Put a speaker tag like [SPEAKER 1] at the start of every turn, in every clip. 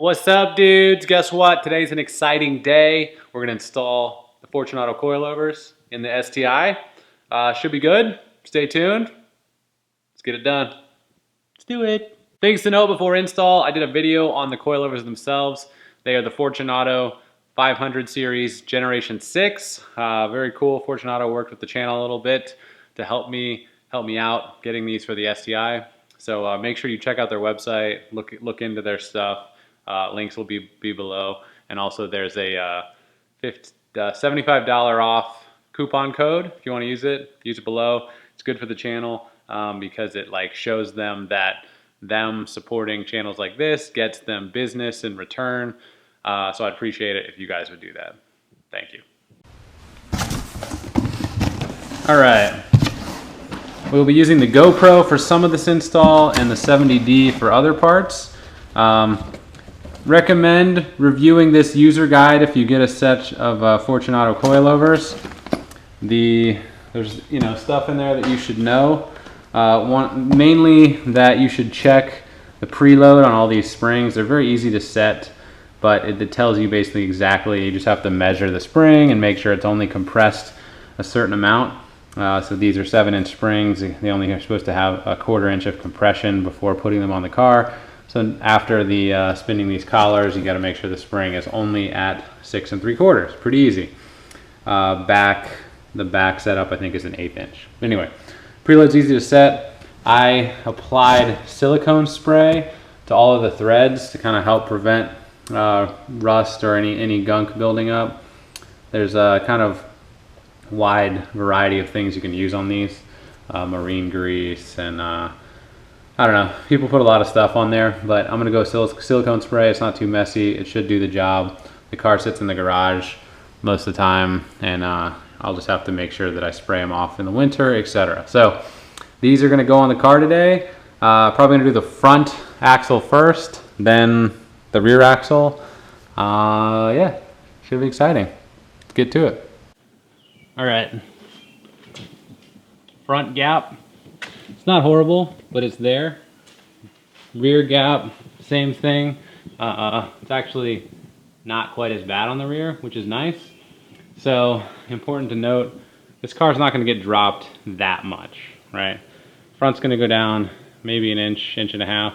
[SPEAKER 1] What's up, dudes? Guess what? Today's an exciting day. We're gonna install the Fortunato coilovers in the STI. Should be good. Stay tuned. Let's get it done. Let's do it. Things to note before install. I did a video on the coilovers themselves. They are the Fortunato 500 series Generation 6. Very cool. Fortunato worked with the channel a little bit to help me out getting these for the STI. So make sure you check out their website. Look into their stuff. Links will be below, and also there's a $75 off coupon code if you want to use it below. It's good for the channel because it shows them that them supporting channels like this gets them business in return. So I'd appreciate it if you guys would do that. Thank you. All right, we'll be using the GoPro for some of this install and the 70D for other parts. Recommend reviewing this user guide if you get a set of Fortunato coilovers. There's stuff in there that you should know. Mainly that you should check the preload on all these springs. They're very easy to set, but it tells you basically exactly. You just have to measure the spring and make sure it's only compressed a certain amount. So these are 7-inch springs. They only are supposed to have a 1/4 inch of compression before putting them on the car. So after the spinning these collars, you got to make sure the spring is only at 6 3/4. Pretty easy. The back setup I think is an 1/8 inch. Anyway, preload's easy to set. I applied silicone spray to all of the threads to kind of help prevent rust or any gunk building up. There's a kind of wide variety of things you can use on these. Marine grease and I don't know, people put a lot of stuff on there, but I'm gonna go silicone spray. It's not too messy. It should do the job. The car sits in the garage most of the time, and I'll just have to make sure that I spray them off in the winter, etc. So these are gonna go on the car today. Probably gonna do the front axle first, then the rear axle. Yeah, should be exciting. Let's get to it. All right, front gap. It's not horrible, but it's there. Rear gap, same thing. It's actually not quite as bad on the rear, which is nice. So important to note, this car's not going to get dropped that much, right? Front's going to go down maybe an inch, inch and a half.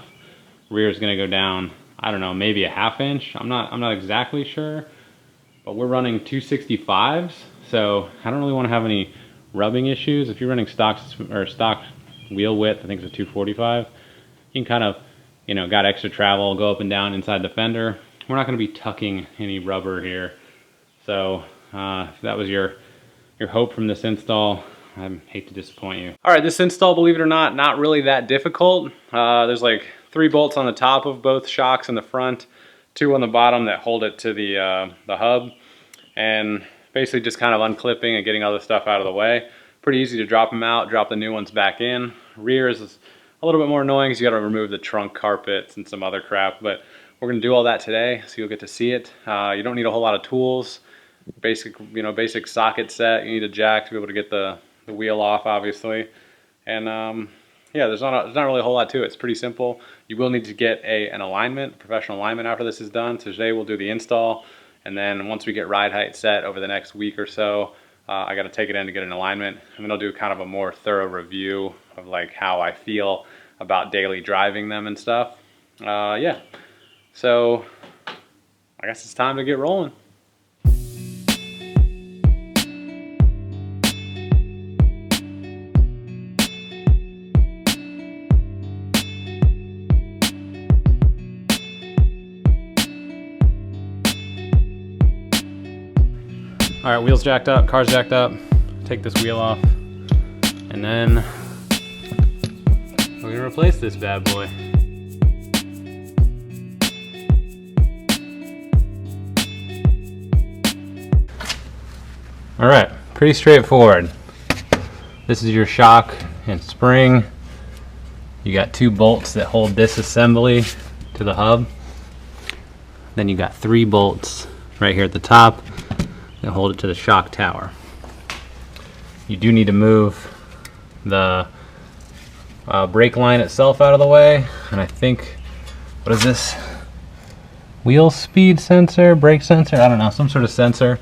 [SPEAKER 1] Rear's going to go down, I don't know, maybe a 1/2 inch. I'm not exactly sure, but we're running 265s, so I don't really want to have any rubbing issues. If you're running stock wheel width, I think it's a 245. You can kind of, got extra travel, go up and down inside the fender. We're not going to be tucking any rubber here. So if that was your hope from this install, I hate to disappoint you. All right, this install, believe it or not really that difficult. There's 3 bolts on the top of both shocks in the front, 2 on the bottom that hold it to the hub, and basically just kind of unclipping and getting other stuff out of the way. Pretty easy to drop them out, drop the new ones back in. Rear is a little bit more annoying because you got to remove the trunk carpets and some other crap, but we're going to do all that today, so you'll get to see it. You don't need a whole lot of tools. Basic socket set. You need a jack to be able to get the wheel off, obviously. And yeah, there's not really a whole lot to it. It's pretty simple. You will need to get an alignment, a professional alignment after this is done. So today we'll do the install, and then once we get ride height set over the next week or so, I got to take it in to get an alignment, and then I'll do kind of a more thorough review of how I feel about daily driving them and stuff. Yeah, so I guess it's time to get rolling. All right, wheels jacked up, car's jacked up. Take this wheel off, and then we're gonna replace this bad boy. All right, pretty straightforward. This is your shock and spring. You got 2 bolts that hold this assembly to the hub. Then you got 3 bolts right here at the top and hold it to the shock tower. You do need to move the brake line itself out of the way, and I think, what is this? wheel speed sensor, brake sensor, I don't know, some sort of sensor.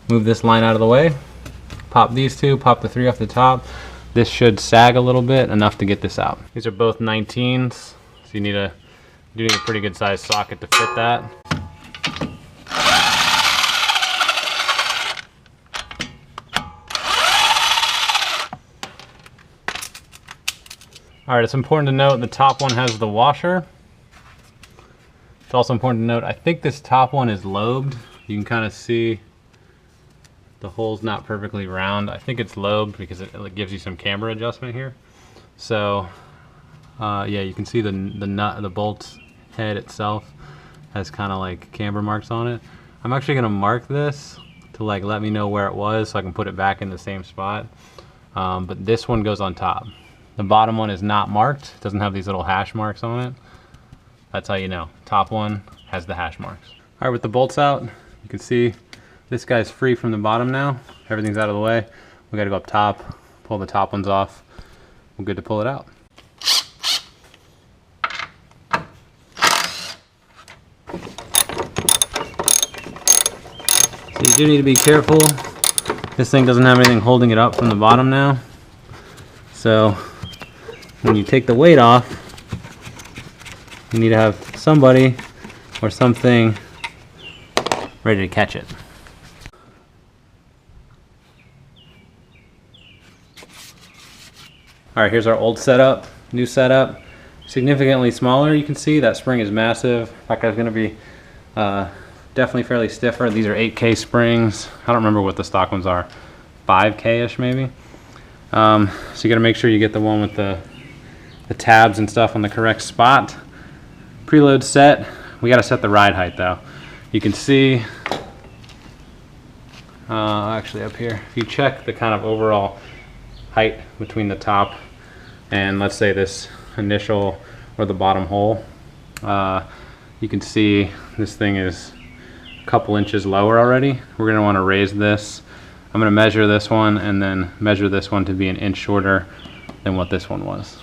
[SPEAKER 1] Move this line out of the way. Pop these two, pop the 3 off the top. This should sag a little bit, enough to get this out. These are both 19s, so you need a pretty good sized socket to fit that. All right, it's important to note the top one has the washer. It's also important to note, I think this top one is lobed. You can kind of see the hole's not perfectly round. I think it's lobed because it gives you some camber adjustment here. So yeah, you can see the nut, the bolt head itself has kind of like camber marks on it. I'm actually gonna mark this to like let me know where it was so I can put it back in the same spot. But this one goes on top. The bottom one is not marked, doesn't have these little hash marks on it. That's how you know. Top one has the hash marks. All right, with the bolts out, you can see this guy's free from the bottom now. Everything's out of the way. We gotta go up top, pull the top ones off. We're good to pull it out. So you do need to be careful. This thing doesn't have anything holding it up from the bottom now. So when you take the weight off, you need to have somebody or something ready to catch it. All right, here's our old setup, new setup. Significantly smaller, you can see that spring is massive. That guy's gonna be definitely fairly stiffer. These are 8K springs. I don't remember what the stock ones are, 5K-ish maybe. So you gotta make sure you get the one with the tabs and stuff on the correct spot. Preload set. We gotta set the ride height though. You can see, actually up here, if you check the kind of overall height between the top and let's say this initial or the bottom hole, you can see this thing is a couple inches lower already. We're gonna wanna raise this. I'm gonna measure this one and then measure this one to be an inch shorter than what this one was.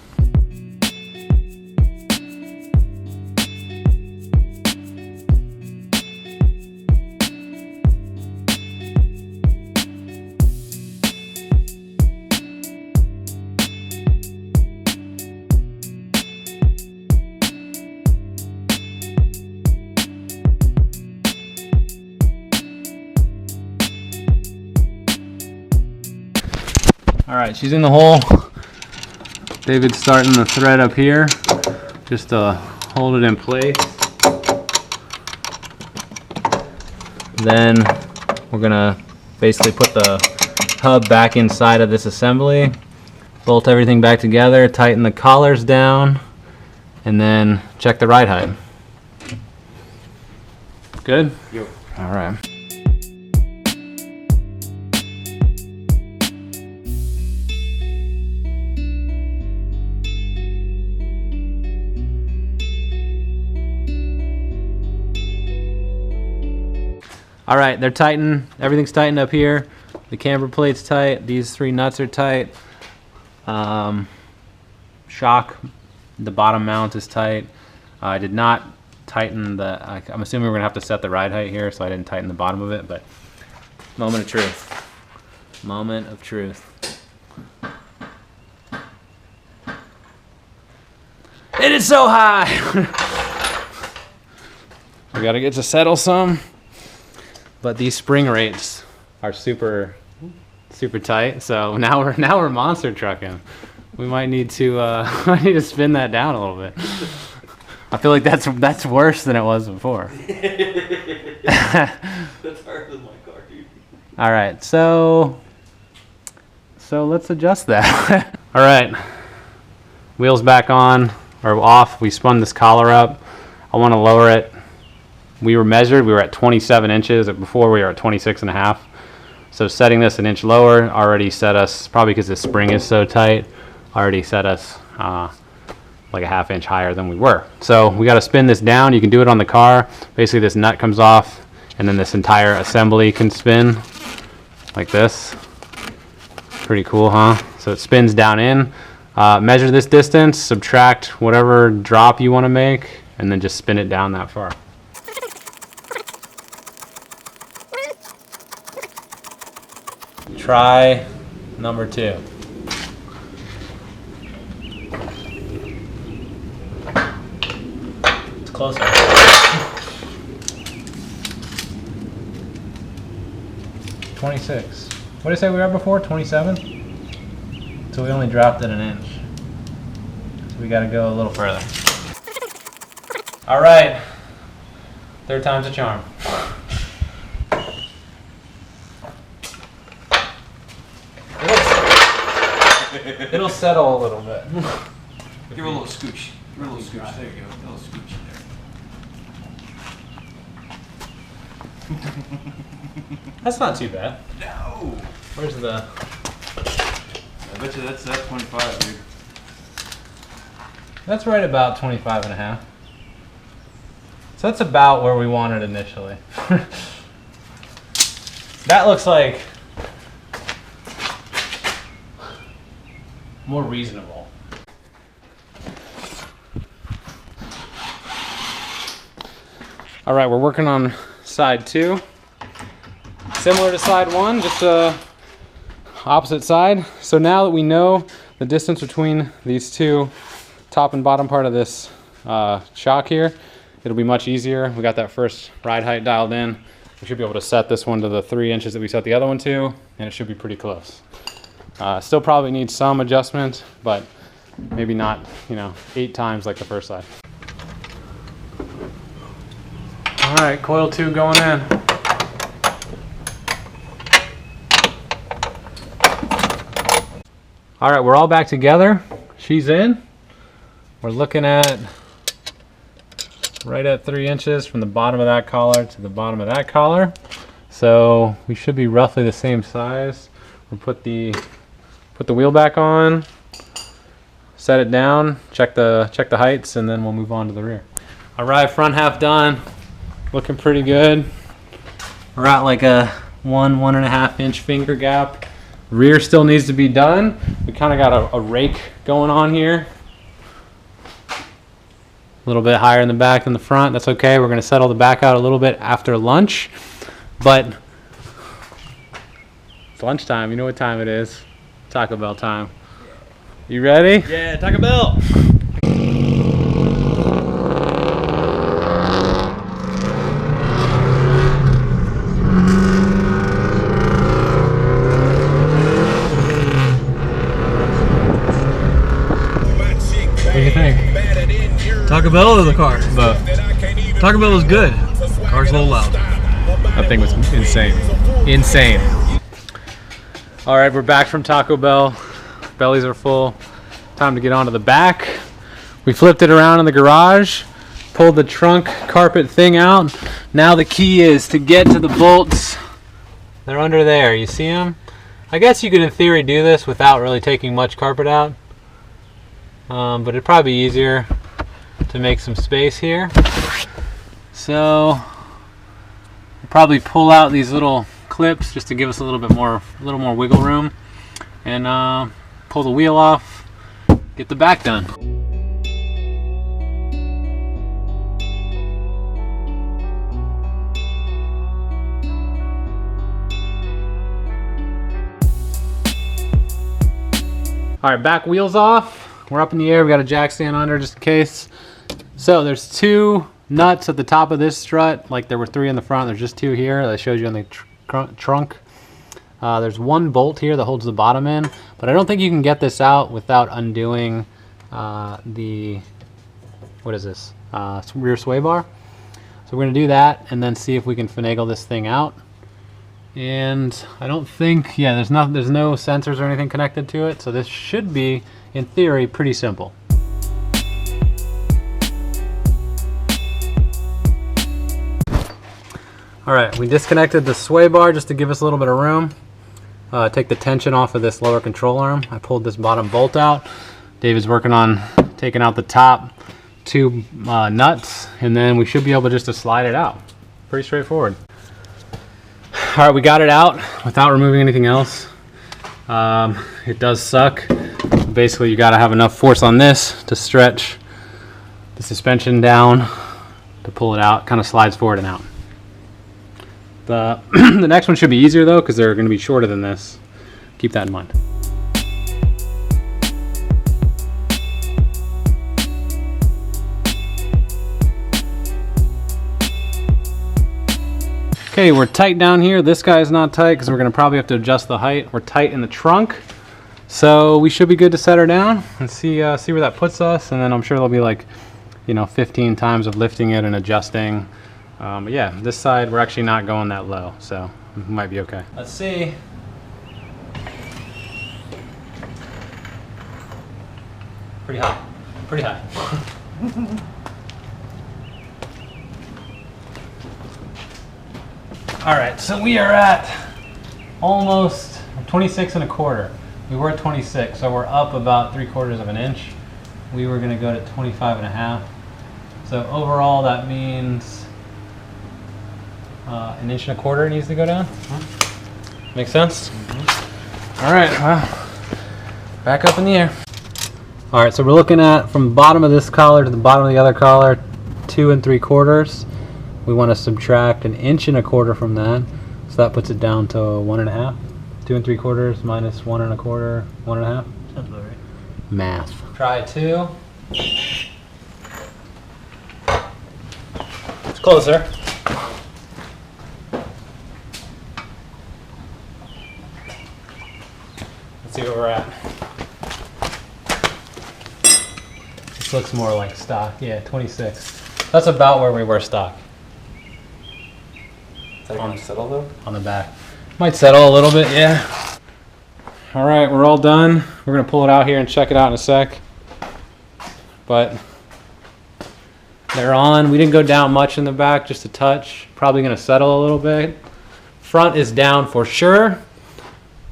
[SPEAKER 1] All right, she's in the hole. David's starting the thread up here just to hold it in place. Then we're gonna basically put the hub back inside of this assembly, bolt everything back together, tighten the collars down, and then check the ride height. Good? Yep. All right. All right, they're tightened. Everything's tightened up here. The camber plate's tight. These 3 nuts are tight. Shock, the bottom mount is tight. I did not tighten the, I'm assuming we're gonna have to set the ride height here, so I didn't tighten the bottom of it, but moment of truth. Moment of truth. It is so high! We gotta get to settle some. But these spring rates are super tight. So now we're monster trucking. We might need to spin that down a little bit. I feel like that's worse than it was before.
[SPEAKER 2] That's harder than my car, dude.
[SPEAKER 1] All right, so let's adjust that. All right, wheels back on or off. We spun this collar up. I want to lower it. We were measured, we were at 27 inches. Before we were at 26 and a half. So setting this an inch lower already set us, probably because the spring is so tight, already set us like a ½ inch higher than we were. So we got to spin this down. You can do it on the car. Basically this nut comes off and then this entire assembly can spin like this. Pretty cool, huh? So it spins down in. Measure this distance, subtract whatever drop you want to make, and then just spin it down that far. try number 2. It's closer. 26. What did I say we were before? 27? So we only dropped it an inch. So we got to go a little further. All right. 3rd time's a charm. It'll settle a little bit.
[SPEAKER 2] Give her a little scooch. Give her a little scooch. There you go. A little scooch there.
[SPEAKER 1] That's not too bad.
[SPEAKER 2] No!
[SPEAKER 1] Where's the...
[SPEAKER 2] I bet you that's 25, dude.
[SPEAKER 1] That's right about 25 and a half. So that's about where we wanted initially. That looks like more reasonable. All right, we're working on side 2. Similar to side 1, just opposite side. So now that we know the distance between these two top and bottom part of this shock here, it'll be much easier. We got that first ride height dialed in. We should be able to set this one to the 3 inches that we set the other one to, and it should be pretty close. Still probably needs some adjustment, but maybe not, 8 times like the first side. All right, coil 2 going in. All right, we're all back together. She's in. We're looking at right at 3 inches from the bottom of that collar to the bottom of that collar. So we should be roughly the same size. We'll put the wheel back on, set it down, check the heights, and then we'll move on to the rear. All right, front half done. Looking pretty good. We're at like a 1.5 inch finger gap. Rear still needs to be done. We kind of got a rake going on here. A little bit higher in the back than the front. That's okay. We're going to settle the back out a little bit after lunch. But it's lunchtime. You know what time it is. Taco Bell time. You ready?
[SPEAKER 2] Yeah, Taco Bell!
[SPEAKER 1] What do you think?
[SPEAKER 2] Taco Bell or the car?
[SPEAKER 1] Both.
[SPEAKER 2] Taco Bell is good. Car's a little loud.
[SPEAKER 1] That thing was insane. Insane. All right, we're back from Taco Bell. Bellies are full. Time to get onto the back. We flipped it around in the garage, pulled the trunk carpet thing out. Now the key is to get to the bolts. They're under there. You see them? I guess you could, in theory, do this without really taking much carpet out. But it'd probably be easier to make some space here. So probably pull out these little clips just to give us a little more wiggle room, and pull the wheel off, get the back done. All right, back wheels off. We're up in the air. We got a jack stand under just in case. So there's 2 nuts at the top of this strut. Like there were 3 in the front. There's just 2 here. That shows you on the trunk. There's 1 bolt here that holds the bottom in, but I don't think you can get this out without undoing the, what is this? Rear sway bar. So we're gonna do that and then see if we can finagle this thing out. And I don't think, yeah, there's no sensors or anything connected to it, so this should be, in theory, pretty simple. All right, we disconnected the sway bar just to give us a little bit of room. Take the tension off of this lower control arm. I pulled this bottom bolt out. David's working on taking out the top 2 nuts, and then we should be able just to slide it out. Pretty straightforward. All right, we got it out without removing anything else. It does suck. Basically, you gotta have enough force on this to stretch the suspension down to pull it out. Kind of slides forward and out. The next one should be easier though, because they're gonna be shorter than this. keep that in mind. Okay, we're tight down here. This guy is not tight because we're gonna probably have to adjust the height. We're tight in the trunk. So we should be good to set her down and see where that puts us. And then I'm sure there'll be like, 15 times of lifting it and adjusting. But yeah, this side, we're actually not going that low. So it might be okay. Let's see. Pretty high, pretty high. All right, so we are at almost 26 and a quarter. We were at 26, so we're up about 3/4 of an inch. We were gonna go to 25 and a half. So overall, that means 1.25 inches needs to go down. Make sense? All right, well, back up in the air. All right, so we're looking at from the bottom of this collar to the bottom of the other collar, 2 3/4. We want to subtract 1.25 inches from that, so that puts it down to 1.5. 2 3/4 minus 1 1/4, 1.5.
[SPEAKER 3] Sounds about right.
[SPEAKER 1] Math. Try 2. It's closer. Let's see where we're at. This looks more like stock. Yeah, 26. That's about where we were stock.
[SPEAKER 2] Is that going to settle though?
[SPEAKER 1] On the back. Might settle a little bit, yeah. All right, we're all done. We're gonna pull it out here and check it out in a sec. But they're on. We didn't go down much in the back, just a touch. Probably gonna settle a little bit. Front is down for sure.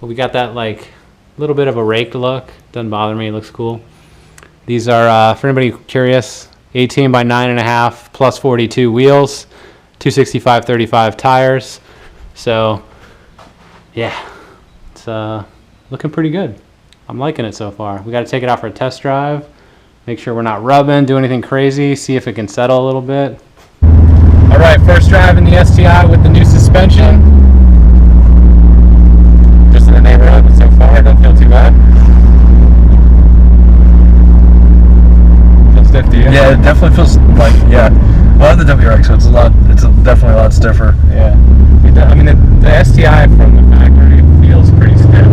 [SPEAKER 1] But we got that like little bit of a raked look. Doesn't bother me, it looks cool. These are, for anybody curious, 18 by 9.5 plus 42 wheels, 265/35 tires. So yeah, it's looking pretty good. I'm liking it so far. We got to take it out for a test drive, make sure we're not rubbing, do anything crazy, see if it can settle a little bit. All right, first drive in the STI with the new suspension. Just in the neighborhood, but so far, don't feel too bad. Feels stiff to you?
[SPEAKER 3] Yeah, it definitely feels like, yeah. Well, the WRX, so it's definitely a lot stiffer.
[SPEAKER 1] Yeah. I mean, the STI from the factory feels pretty stiff.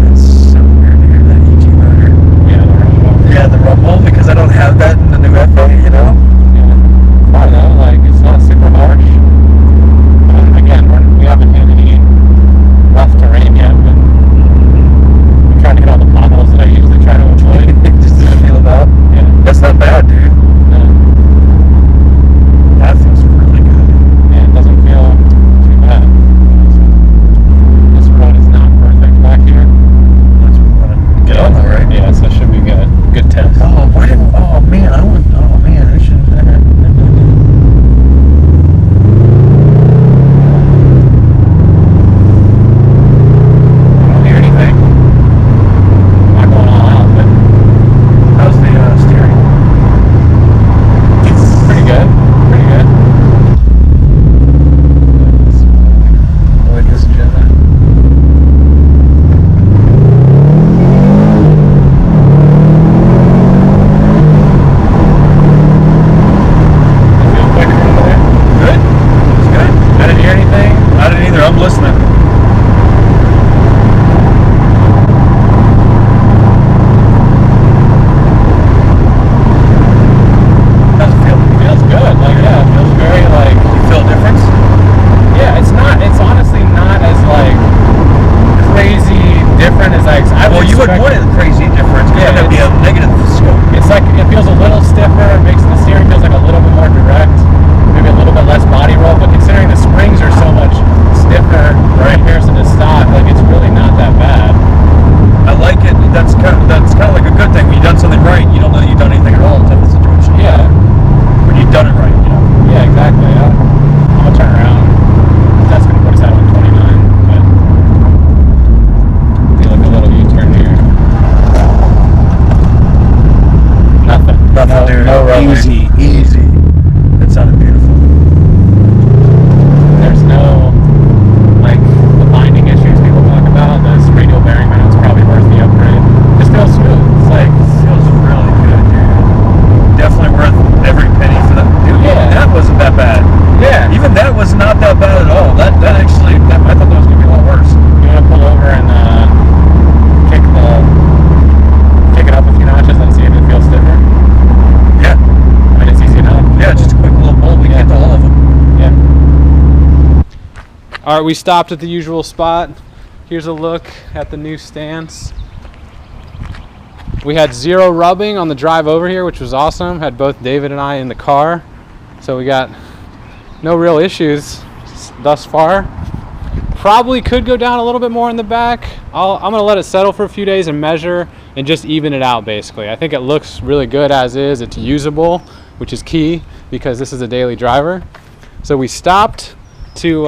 [SPEAKER 3] It's so weird to hear that EG motor.
[SPEAKER 1] Yeah, the rumble.
[SPEAKER 3] Yeah, the rumble, because I don't have that in the new FA,
[SPEAKER 1] Yeah. I don't know, like, it's not super harsh. Again, we haven't had any rough terrain yet, but I'm trying to hit all the potholes that I usually try to avoid.
[SPEAKER 3] Just to feel it out.
[SPEAKER 1] Yeah.
[SPEAKER 3] That's not bad, dude. That feels really good.
[SPEAKER 1] Yeah, it doesn't feel too bad. This road is not perfect back here.
[SPEAKER 3] That's what we want to get on though, right?
[SPEAKER 1] Yeah, so it should be good. Good test.
[SPEAKER 3] Oh man,
[SPEAKER 1] All right, we stopped at the usual spot. Here's a look at the new stance. We had 0 rubbing on the drive over here, which was awesome. Had both David and I in the car. So we got no real issues thus far. Probably could go down a little bit more in the back. I'm gonna let it settle for a few days and measure and just even it out basically. I think it looks really good as is. It's usable, which is key because this is a daily driver. So we stopped to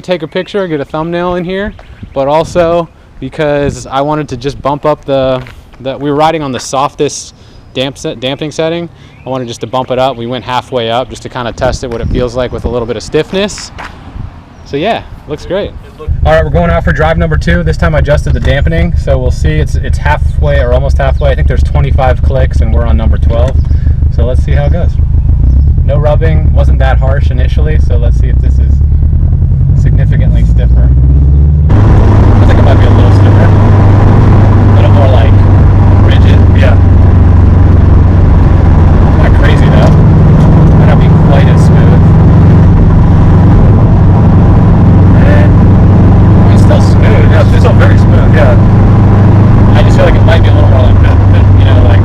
[SPEAKER 1] take a picture, get a thumbnail in here, but also because I wanted to just bump up we were riding on the softest damping setting. I wanted just to bump it up. We went halfway up just to kind of test it, what it feels like with a little bit of stiffness. So yeah, looks great. All right, we're going out for drive number 2. This time I adjusted the dampening, so we'll see. It's halfway or almost halfway. I think there's 25 clicks and we're on number 12. So let's see how it goes. No rubbing, wasn't that harsh initially, so let's see if this is significantly stiffer. I think it might be a little stiffer. A little more like rigid. Yeah. Not crazy though. Might not be quite as smooth. It's still smooth. Yeah, it's still very smooth, yeah. I just feel like it might be a little more like that, you know, like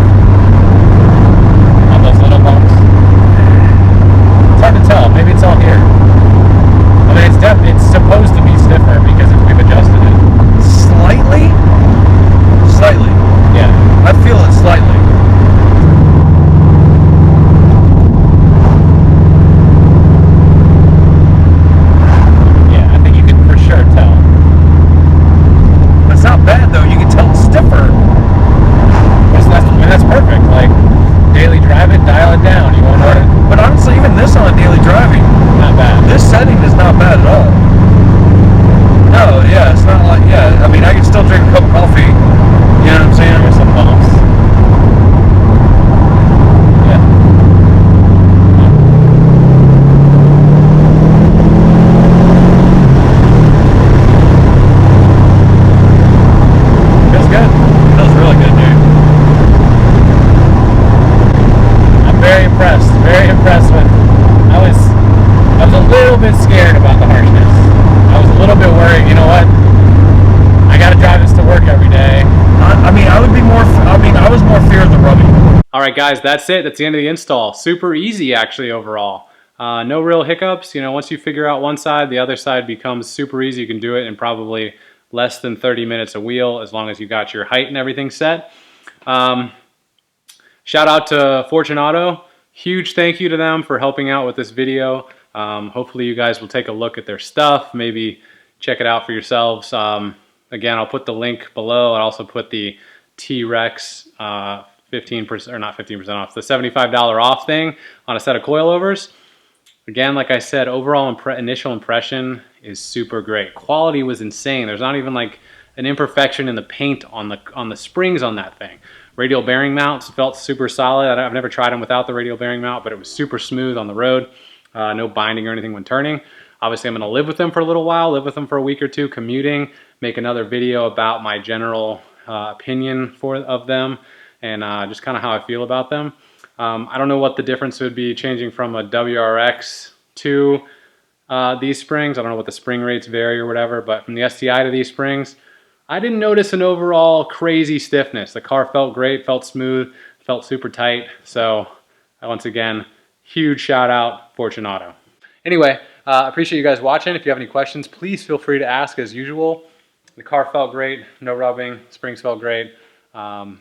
[SPEAKER 1] on those little bumps. It's hard to tell. Maybe it's all here. I mean, it's supposed to be stiffer because we've adjusted it.
[SPEAKER 3] Slightly? Slightly.
[SPEAKER 1] Yeah.
[SPEAKER 3] I feel it slightly.
[SPEAKER 1] Yeah, I think you can for sure tell.
[SPEAKER 3] It's not bad though. You can tell it's stiffer.
[SPEAKER 1] That's perfect. Like, daily drive it, dial it down. You won't know it.
[SPEAKER 3] But honestly, even this on a daily driving,
[SPEAKER 1] Not bad.
[SPEAKER 3] this setting is not bad at all. No, yeah, it's not like, yeah, I mean, I can still drink a cup of coffee, you know what I'm saying?
[SPEAKER 1] There's some bumps. Yeah. Feels good.
[SPEAKER 3] Feels really good, dude.
[SPEAKER 1] I'm very impressed. Very impressed with. I was a little bit scared about the harshness. I was a little bit worried. You know what? I got to drive this to work every day.
[SPEAKER 3] I mean, I was more fear of the rubbing.
[SPEAKER 1] All right, guys, that's it. That's the end of the install. Super easy, actually, overall. No real hiccups. You know, once you figure out one side, the other side becomes super easy. You can do it in probably less than 30 minutes a wheel, as long as you got your height and everything set. Shout out to Fortunato. Huge thank you to them for helping out with this video. Hopefully you guys will take a look at their stuff, maybe check it out for yourselves. Again, I'll put the link below. I'll also put the TWRX 15%, or not 15% off, the $75 off thing on a set of coilovers. Again, like I said, overall initial impression is super great. Quality was insane. There's not even like an imperfection in the paint on the springs on that thing. Radial bearing mounts felt super solid. I've never tried them without the radial bearing mount, but it was super smooth on the road. No binding or anything when turning. Obviously, I'm going to live with them for a little while, live with them for a week or two, commuting, make another video about my general opinion of them and just kind of how I feel about them. I don't know what the difference would be changing from a WRX to these springs. I don't know what the spring rates vary or whatever, but from the STI to these springs, I didn't notice an overall crazy stiffness. The car felt great, felt smooth, felt super tight. So once again, huge shout out, Fortunato. Anyway, appreciate you guys watching. If you have any questions, please feel free to ask as usual. The car felt great, no rubbing, springs felt great.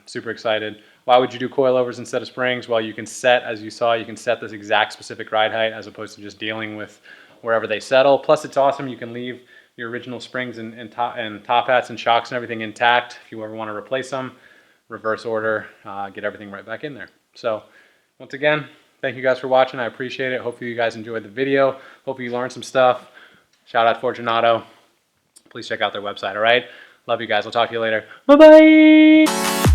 [SPEAKER 1] Super excited. Why would you do coilovers instead of springs? Well, you can set, as you saw, you can set this exact specific ride height as opposed to just dealing with wherever they settle. Plus, it's awesome. You can leave your original springs and top hats and shocks and everything intact. If you ever want to replace them, reverse order, get everything right back in there. So, once again, thank you guys for watching. I appreciate it. Hopefully you guys enjoyed the video. Hopefully you learned some stuff. Shout out Fortunato. Please check out their website, all right? Love you guys. We'll talk to you later. Bye-bye.